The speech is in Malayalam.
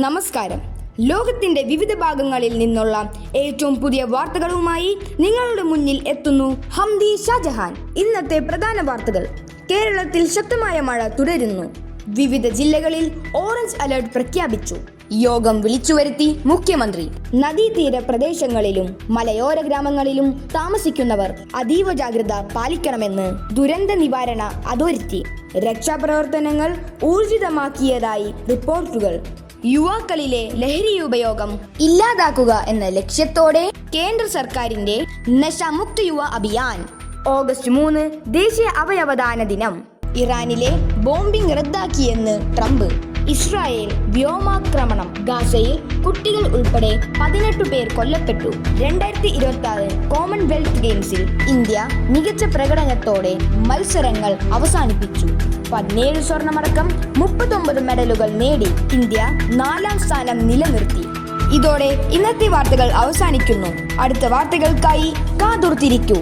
നമസ്കാരം. ലോകത്തിന്റെ വിവിധ ഭാഗങ്ങളിൽ നിന്നുള്ള ഏറ്റവും പുതിയ വാർത്തകളുമായി നിങ്ങളുടെ മുന്നിൽ എത്തുന്നു ഹംദി ഷാജഹാൻ. ഇന്നത്തെ പ്രധാന വാർത്തകൾ. കേരളത്തിൽ ശക്തമായ മഴ തുടരുന്നു. വിവിധ ജില്ലകളിൽ ഓറഞ്ച് അലർട്ട് പ്രഖ്യാപിച്ചു. യോഗം വിളിച്ചുവരുത്തി മുഖ്യമന്ത്രി. നദീതീര പ്രദേശങ്ങളിലും മലയോര ഗ്രാമങ്ങളിലും താമസിക്കുന്നവർ അതീവ ജാഗ്രത പാലിക്കണമെന്ന് ദുരന്ത നിവാരണ അതോറിറ്റി. രക്ഷാപ്രവർത്തനങ്ങൾ ഊർജിതമാക്കിയതായി റിപ്പോർട്ടുകൾ. യുവാക്കളിലെ ലഹരി ഉപയോഗം ഇല്ലാതാക്കുക എന്ന ലക്ഷ്യത്തോടെ കേന്ദ്ര സർക്കാരിന്റെ നശാമുക്ത യുവ അഭിയാൻ. ഓഗസ്റ്റ് 3 ദേശീയ അവയവദാന ദിനം. ഇറാനിലെ ബോംബിംഗ് റദ്ദാക്കിയെന്ന് ട്രംപ്. ഇസ്രായേൽ വ്യോമാക്രമണം. ഗാസയിൽ കുട്ടികൾ ഉൾപ്പെടെ 18 പേർ കൊല്ലപ്പെട്ടു. 2026 കോമൺവെൽത്ത് ഗെയിംസിൽ ഇന്ത്യ മികച്ച പ്രകടനത്തോടെ മത്സരങ്ങൾ അവസാനിപ്പിച്ചു. 17 സ്വർണമടക്കം 39 മെഡലുകൾ നേടി ഇന്ത്യ 4ാം സ്ഥാനം നിലനിർത്തി. ഇതോടെ ഇന്നത്തെ വാർത്തകൾ അവസാനിക്കുന്നു. അടുത്ത വാർത്തകൾക്കായി കാതോർത്തിരിക്കൂ.